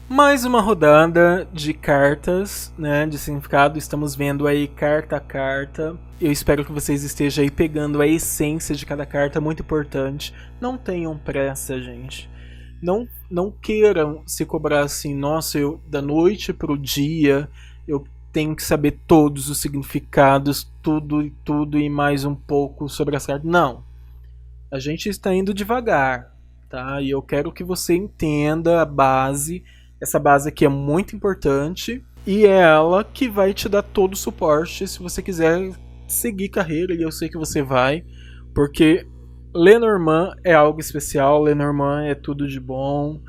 Mais uma rodada de cartas, né, de significado. Estamos vendo aí carta a carta. Eu espero que vocês estejam aí pegando a essência de cada carta, muito importante. Não tenham pressa, gente. Não queiram se cobrar assim, nossa, eu da noite pro dia eu tenho que saber todos os significados, tudo e mais um pouco sobre as cartas. Não. A gente está indo devagar, tá? E eu quero que você entenda a base. Essa base aqui é muito importante e é ela que vai te dar todo o suporte se você quiser seguir carreira, e eu sei que você vai, porque Lenormand é algo especial, Lenormand é tudo de bom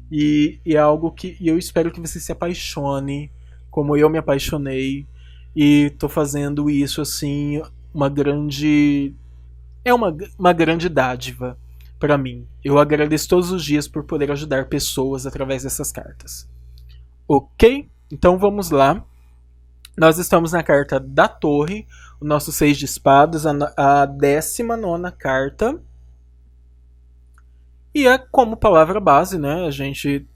e é algo que eu espero que você se apaixone como eu me apaixonei e tô fazendo isso assim, uma grande uma grande dádiva para mim. Eu agradeço todos os dias por poder ajudar pessoas através dessas cartas. Ok? Então vamos lá. Nós estamos na carta da Torre, o nosso 6 de espadas, a 19ª carta. E é como palavra base, né? A gente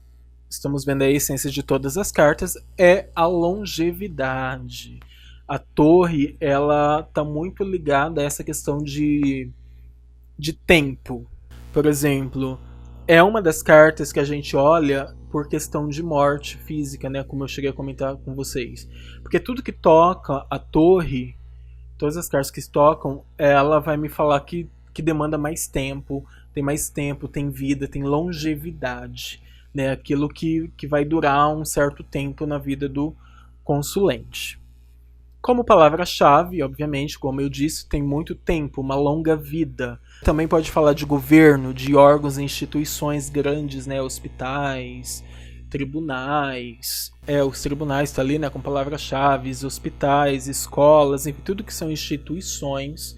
estamos vendo a essência de todas as cartas, é a longevidade. A Torre, ela tá muito ligada a essa questão de tempo. Por exemplo, é uma das cartas que a gente olha por questão de morte física, né? Como eu cheguei a comentar com vocês. Porque tudo que toca a Torre, todas as cartas que tocam, ela vai me falar que demanda mais tempo, tem vida, tem longevidade. Né? Aquilo que vai durar um certo tempo na vida do consulente. Como palavra-chave, obviamente, como eu disse, tem muito tempo, uma longa vida. Também pode falar de governo, de órgãos e instituições grandes, né? Hospitais, tribunais. Os tribunais estão ali, né, com palavra-chave, hospitais, escolas, enfim, tudo que são instituições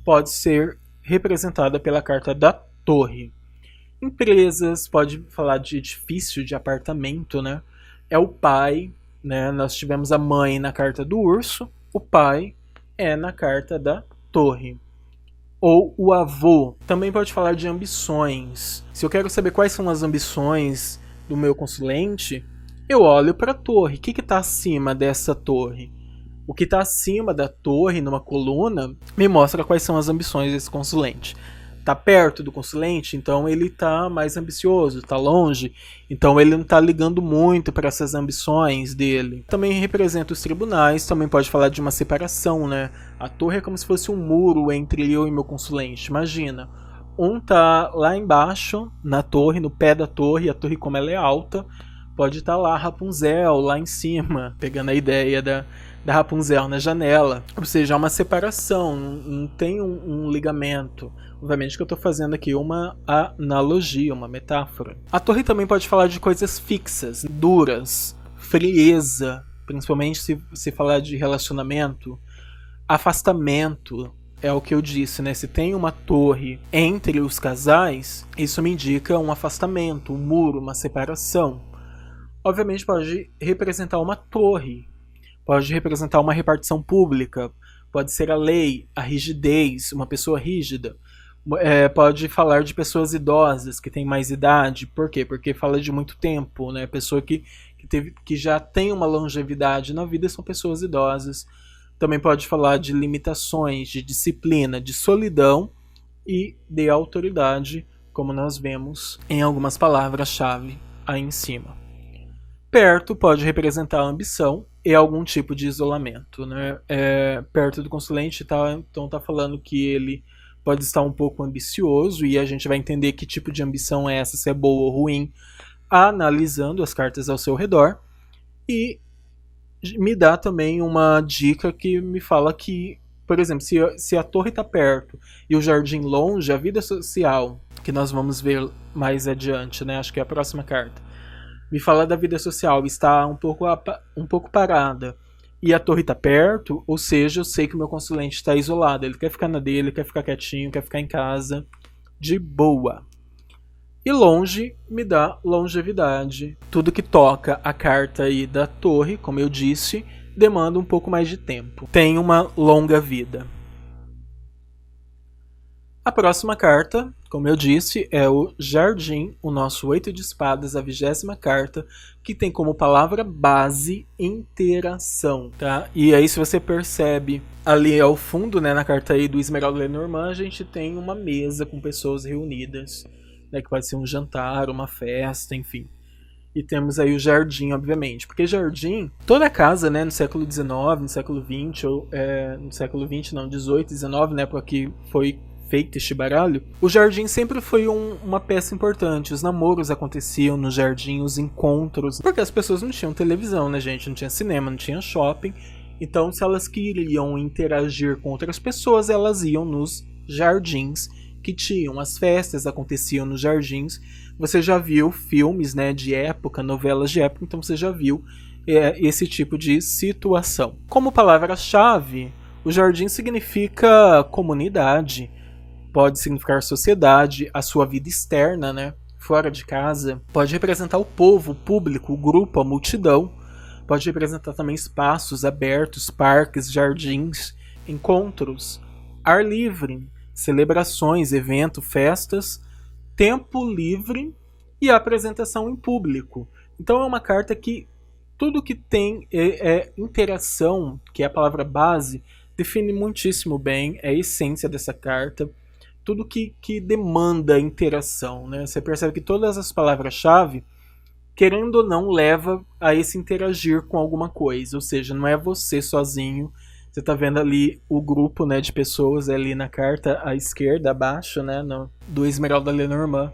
pode ser representada pela carta da Torre. Empresas, pode falar de edifício, de apartamento, né? É o pai, né? Nós tivemos a mãe na carta do urso, o pai é na carta da Torre. Ou o avô. Também pode falar de ambições. Se eu quero saber quais são as ambições do meu consulente, eu olho para a torre. O que está acima dessa torre? O que está acima da torre, numa coluna, me mostra quais são as ambições desse consulente. Está perto do consulente, então ele está mais ambicioso. Está longe, então ele não está ligando muito para essas ambições dele. Também representa os tribunais, também pode falar de uma separação, né? A torre é como se fosse um muro entre eu e meu consulente. Imagina, um tá lá embaixo, na torre, no pé da torre, a torre como ela é alta, pode estar lá Rapunzel, lá em cima, pegando a ideia da Rapunzel na janela. Ou seja, há uma separação, não tem um ligamento. Obviamente que eu estou fazendo aqui uma analogia, uma metáfora. A torre também pode falar de coisas fixas, duras, frieza, principalmente se falar de relacionamento, afastamento. É o que eu disse, né? Se tem uma torre entre os casais, isso me indica um afastamento, um muro, uma separação. Obviamente pode representar uma torre, pode representar uma repartição pública, pode ser a lei, a rigidez, uma pessoa rígida. Pode falar de pessoas idosas que têm mais idade. Por quê? Porque fala de muito tempo, né? Pessoa que já tem uma longevidade na vida são pessoas idosas. Também pode falar de limitações, de disciplina, de solidão e de autoridade, como nós vemos em algumas palavras-chave aí em cima. Perto pode representar a ambição e algum tipo de isolamento, né? Perto do consulente, então tá falando que ele pode estar um pouco ambicioso, e a gente vai entender que tipo de ambição é essa, se é boa ou ruim, analisando as cartas ao seu redor. E me dá também uma dica que me fala que, por exemplo, se a torre está perto e o jardim longe, a vida social, que nós vamos ver mais adiante, né? Acho que é a próxima carta, me fala da vida social, está um pouco parada, e a torre está perto, ou seja, eu sei que o meu consulente está isolado, ele quer ficar na dele, quer ficar quietinho, quer ficar em casa, de boa. E longe me dá longevidade. Tudo que toca a carta aí da torre, como eu disse, demanda um pouco mais de tempo. Tem uma longa vida. A próxima carta, Como eu disse, é o Jardim, o nosso 8 de espadas, a 20ª carta, que tem como palavra base interação, tá? E aí se você percebe ali ao fundo, né, na carta aí do Esmeralda Lenormand, a gente tem uma mesa com pessoas reunidas, né, que pode ser um jantar, uma festa, enfim. E temos aí o jardim, obviamente. Porque jardim, toda casa, né, no século XIX, no século XX, ou no século XX, não, 18, 19, né, porque foi feito este baralho, o jardim sempre foi uma peça importante. Os namoros aconteciam no jardim, os encontros, porque as pessoas não tinham televisão, né, gente? Não tinha cinema, não tinha shopping. Então, se elas queriam interagir com outras pessoas, elas iam nos jardins que tinham. As festas aconteciam nos jardins. Você já viu filmes, né, de época, novelas de época, então você já viu esse tipo de situação. Como palavra-chave, o jardim significa comunidade, pode significar sociedade, a sua vida externa, né, fora de casa. Pode representar o povo, o público, o grupo, a multidão. Pode representar também espaços abertos, parques, jardins, encontros, ar livre, celebrações, eventos, festas, tempo livre e apresentação em público. Então é uma carta que tudo que tem interação, que é a palavra base, define muitíssimo bem, é a essência dessa carta. Tudo que demanda interação, né? Você percebe que todas as palavras-chave, querendo ou não, leva a esse interagir com alguma coisa. Ou seja, não é você sozinho. Você está vendo ali o grupo, né, de pessoas ali na carta à esquerda, abaixo, né, do Esmeralda Lenormand.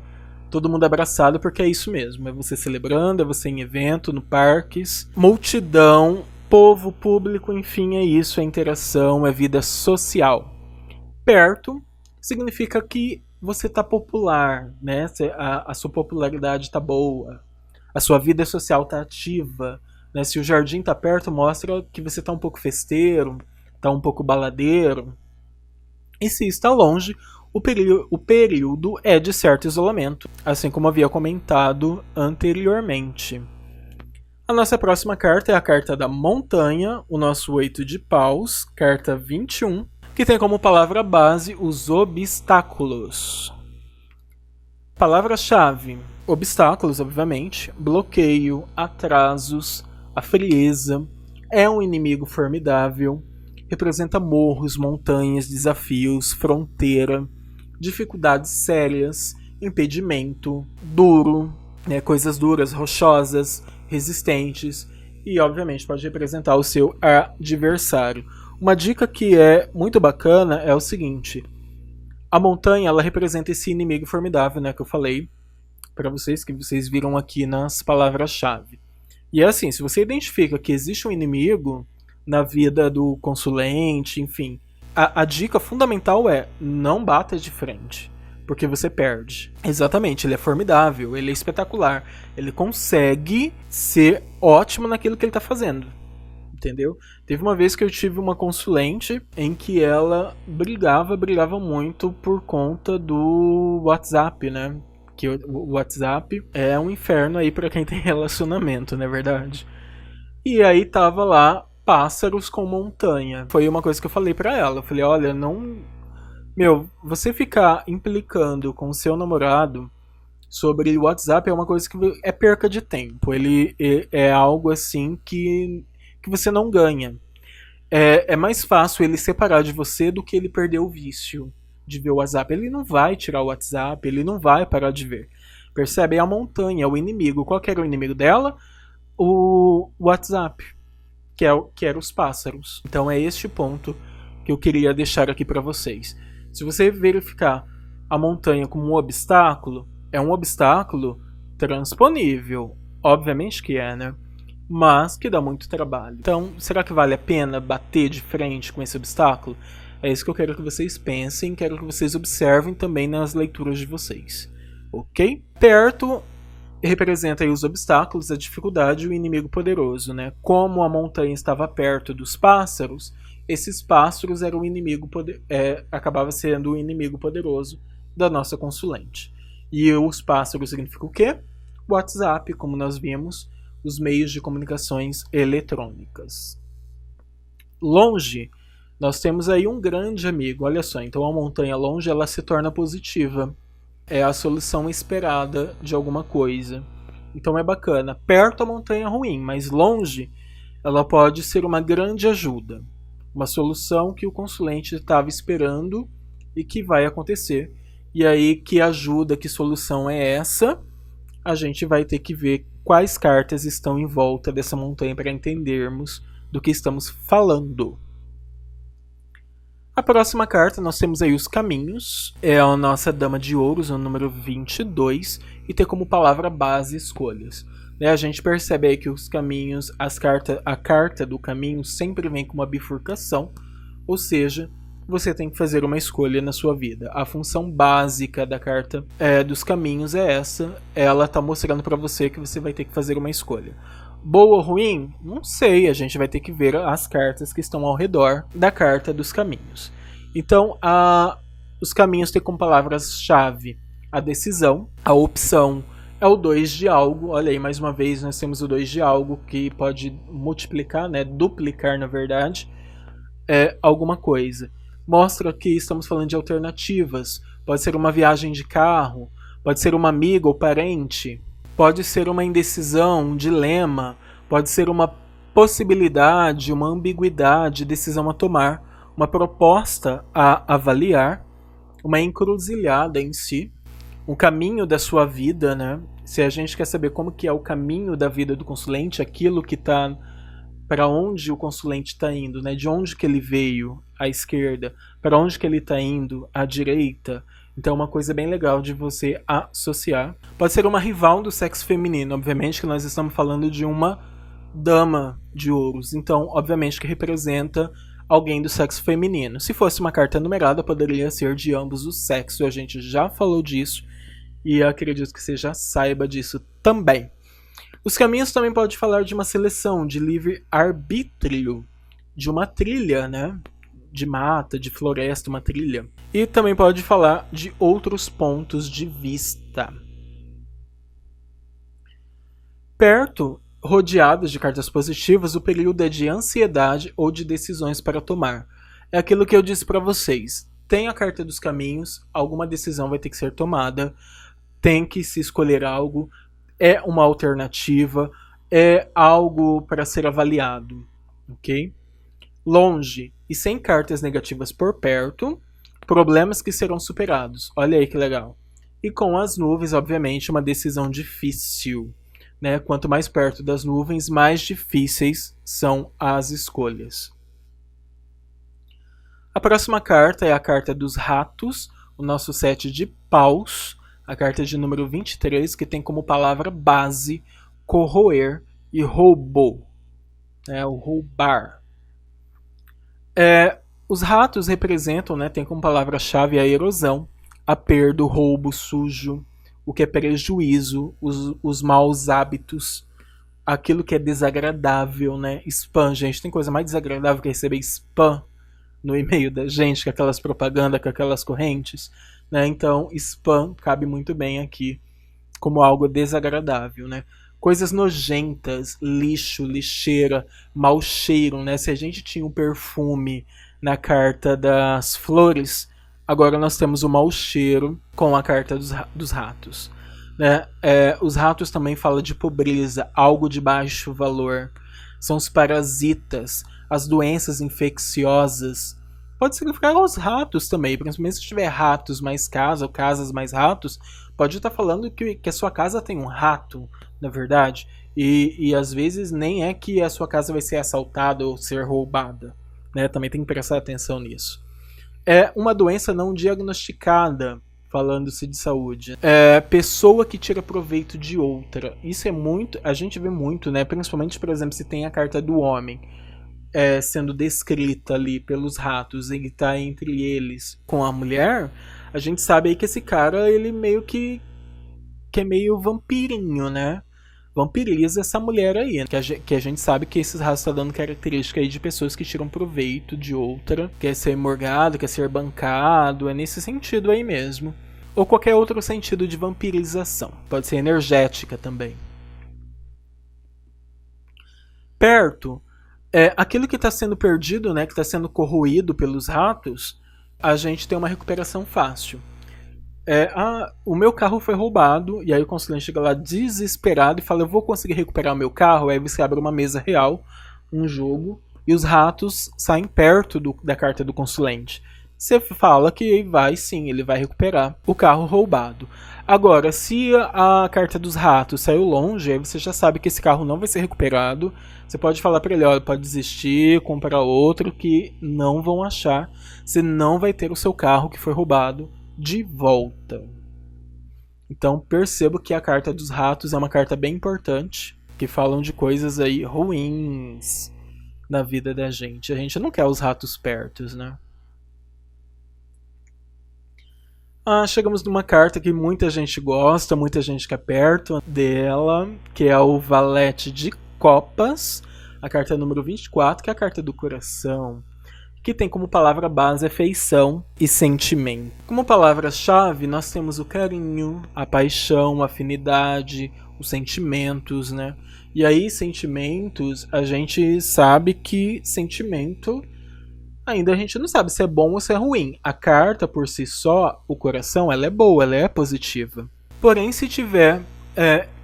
Todo mundo abraçado, porque é isso mesmo. É você celebrando, é você em evento, no parques. Multidão, povo, público, enfim, é isso. É interação, é vida social. Perto significa que você está popular, né? A sua popularidade está boa. A sua vida social está ativa. Né? Se o jardim está perto, mostra que você está um pouco festeiro, está um pouco baladeiro. E se está longe, o período é de certo isolamento, assim como havia comentado anteriormente. A nossa próxima carta é a carta da montanha, o nosso 8 de paus, carta 21, que tem como palavra base os obstáculos. Palavra-chave: obstáculos, obviamente, bloqueio, atrasos, a frieza, é um inimigo formidável, representa morros, montanhas, desafios, fronteira, dificuldades sérias, impedimento, duro, né, coisas duras, rochosas, resistentes, e obviamente pode representar o seu adversário. Uma dica que é muito bacana é o seguinte: a montanha, ela representa esse inimigo formidável, né, que eu falei para vocês, que vocês viram aqui nas palavras-chave. E é assim, se você identifica que existe um inimigo na vida do consulente, enfim, a dica fundamental é: não bata de frente, porque você perde. Exatamente, ele é formidável, ele é espetacular, ele consegue ser ótimo naquilo que ele está fazendo. Entendeu? Teve uma vez que eu tive uma consulente em que ela brigava muito por conta do WhatsApp, né? Que o WhatsApp é um inferno aí pra quem tem relacionamento, não é verdade? E aí tava lá pássaros com montanha. Foi uma coisa que eu falei pra ela. Eu falei, olha, não... Meu, você ficar implicando com o seu namorado sobre o WhatsApp é uma coisa que é perca de tempo. Ele é algo assim que você não ganha. É mais fácil ele separar de você do que ele perder o vício de ver o WhatsApp. Ele não vai tirar o WhatsApp, ele não vai parar de ver. Percebe? É a montanha, é o inimigo. Qual que era o inimigo dela? O WhatsApp, que era os pássaros. Então é este ponto que eu queria deixar aqui para vocês. Se você verificar a montanha como um obstáculo, é um obstáculo transponível. Obviamente que é, né? Mas que dá muito trabalho. Então, será que vale a pena bater de frente com esse obstáculo? É isso que eu quero que vocês pensem, quero que vocês observem também nas leituras de vocês. Ok? Perto representa aí os obstáculos, a dificuldade e o inimigo poderoso, né? Como a montanha estava perto dos pássaros, esses pássaros eram o inimigo acabava sendo o inimigo poderoso da nossa consulente. E os pássaros significam o quê? O WhatsApp, como nós vimos, os meios de comunicações eletrônicas. Longe, nós temos aí um grande amigo, olha só, então a montanha longe ela se torna positiva. é a solução esperada de alguma coisa. Então é bacana. Perto a montanha é ruim, mas longe ela pode ser uma grande ajuda. Uma solução que o consulente estava esperando e que vai acontecer. E aí, que ajuda, que solução é essa? A gente vai ter que ver quais cartas estão em volta dessa montanha para entendermos do que estamos falando. A próxima carta, nós temos aí os caminhos. É a nossa Dama de Ouros, o número 22, e tem como palavra base escolhas. A gente percebe aí que os caminhos, a carta do caminho sempre vem com uma bifurcação, ou seja, você tem que fazer uma escolha na sua vida. A função básica da carta dos caminhos é essa. Ela está mostrando para você que você vai ter que fazer uma escolha. Boa ou ruim? Não sei, a gente vai ter que ver as cartas que estão ao redor da carta dos caminhos. Então, os caminhos têm como palavras-chave a decisão, a opção é o 2 de algo. Olha aí, mais uma vez nós temos o 2 de algo que pode multiplicar, né, duplicar na verdade, alguma coisa. Mostra que estamos falando de alternativas. Pode ser uma viagem de carro, pode ser uma amiga ou parente, pode ser uma indecisão, um dilema, pode ser uma possibilidade, uma ambiguidade, decisão a tomar, uma proposta a avaliar, uma encruzilhada em si, um caminho da sua vida, né? Se a gente quer saber como que é o caminho da vida do consulente, aquilo que está, para onde o consulente está indo, né? De onde que ele veio, à esquerda, para onde que ele está indo, à direita. Então é uma coisa bem legal de você associar. Pode ser uma rival do sexo feminino, obviamente que nós estamos falando de uma Dama de Ouros, então obviamente que representa alguém do sexo feminino. Se fosse uma carta numerada, poderia ser de ambos os sexos, a gente já falou disso e acredito que você já saiba disso também. Os caminhos também pode falar de uma seleção, de livre arbítrio, de uma trilha, né? De mata, de floresta, uma trilha. E também pode falar de outros pontos de vista. Perto, rodeados de cartas positivas, o período é de ansiedade ou de decisões para tomar. É aquilo que eu disse para vocês. Tem a carta dos caminhos, alguma decisão vai ter que ser tomada, tem que se escolher algo, é uma alternativa, é algo para ser avaliado, ok? Longe e sem cartas negativas por perto, problemas que serão superados. Olha aí que legal. E com as nuvens, obviamente, uma decisão difícil, né? Quanto mais perto das nuvens, mais difíceis são as escolhas. A próxima carta é a carta dos ratos, o nosso 7 de paus, a carta de número 23, que tem como palavra base corroer e roubo, né? O roubar. Os ratos representam, né, tem como palavra-chave a erosão, a perda, o roubo, sujo, o que é prejuízo, os maus hábitos, aquilo que é desagradável, né? Spam, gente, tem coisa mais desagradável que receber spam no e-mail da gente, com aquelas propagandas, com aquelas correntes, né? Então, spam cabe muito bem aqui como algo desagradável, né? Coisas nojentas, lixo, lixeira, mau cheiro, né? Se a gente tinha um perfume na carta das flores, agora nós temos o mau cheiro com a carta dos ratos, né? Os ratos também falam de pobreza, algo de baixo valor. São os parasitas, as doenças infecciosas. Pode significar os ratos também, principalmente se tiver ratos mais casa ou casas mais ratos, pode estar falando que a sua casa tem um rato, na verdade, e às vezes nem é que a sua casa vai ser assaltada ou ser roubada, né? Também tem que prestar atenção nisso. É uma doença não diagnosticada, falando-se de saúde. É pessoa que tira proveito de outra. Isso é muito, a gente vê muito, né? Principalmente, por exemplo, se tem a carta do homem sendo descrita ali pelos ratos, ele tá entre eles com a mulher, a gente sabe aí que esse cara, ele meio que é meio vampirinho, né? Vampiriza essa mulher aí, que a gente sabe que esses ratos estão dando característica aí de pessoas que tiram proveito de outra, quer ser morgado, quer ser bancado, é nesse sentido aí mesmo. Ou qualquer outro sentido de vampirização, pode ser energética também. Perto, aquilo que está sendo perdido, né, que está sendo corroído pelos ratos, a gente tem uma recuperação fácil. O meu carro foi roubado, e aí o consulente chega lá desesperado e fala, eu vou conseguir recuperar o meu carro, aí você abre uma mesa real, um jogo, e os ratos saem perto da carta do consulente. Você fala que vai sim, ele vai recuperar o carro roubado. Agora, se a carta dos ratos saiu longe, aí você já sabe que esse carro não vai ser recuperado. Você pode falar para ele, olha, pode desistir, comprar outro, que não vão achar. Você não vai ter o seu carro que foi roubado de volta. Então percebo que a carta dos ratos é uma carta bem importante, que falam de coisas aí ruins na vida da gente. A gente não quer os ratos perto, né? Chegamos numa carta que muita gente gosta, muita gente quer perto dela, que é o Valete de Copas, a carta número 24, que é a carta do coração, que tem como palavra base afeição e sentimento. Como palavra-chave, nós temos o carinho, a paixão, a afinidade, os sentimentos, né? E aí, sentimentos, a gente sabe que sentimento ainda a gente não sabe se é bom ou se é ruim. A carta por si só, o coração, ela é boa, ela é positiva. Porém, se tiver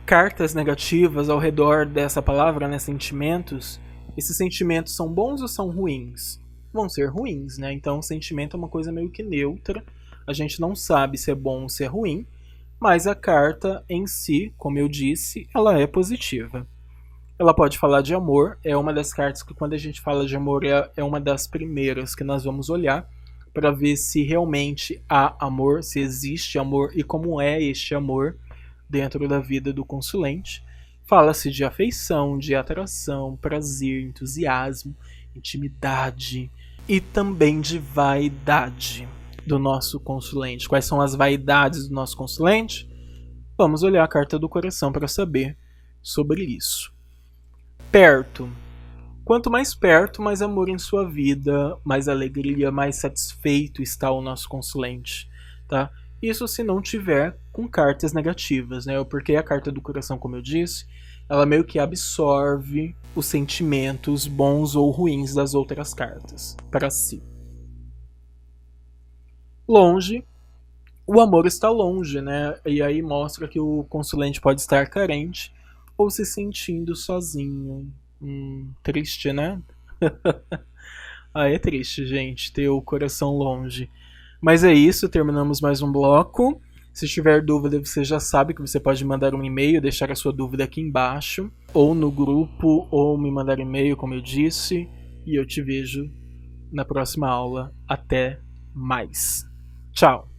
cartas negativas ao redor dessa palavra, né, sentimentos, esses sentimentos são bons ou são ruins? Vão ser ruins, né? Então, o sentimento é uma coisa meio que neutra. A gente não sabe se é bom ou se é ruim, mas a carta em si, como eu disse, ela é positiva. Ela pode falar de amor, é uma das cartas que quando a gente fala de amor é uma das primeiras que nós vamos olhar para ver se realmente há amor, se existe amor e como é este amor dentro da vida do consulente. Fala-se de afeição, de atração, prazer, entusiasmo, intimidade e também de vaidade do nosso consulente. Quais são as vaidades do nosso consulente? Vamos olhar a carta do coração para saber sobre isso. Perto. Quanto mais perto, mais amor em sua vida, mais alegria, mais satisfeito está o nosso consulente, tá? Isso se não tiver com cartas negativas, né? Porque a carta do coração, como eu disse, ela meio que absorve os sentimentos bons ou ruins das outras cartas para si. Longe, o amor está longe, né? E aí mostra que o consulente pode estar carente ou se sentindo sozinho. Triste, né? É triste, gente, ter o coração longe. Mas é isso, terminamos mais um bloco. Se tiver dúvida, você já sabe que você pode mandar um e-mail, deixar a sua dúvida aqui embaixo, ou no grupo, ou me mandar e-mail, como eu disse. E eu te vejo na próxima aula. Até mais. Tchau!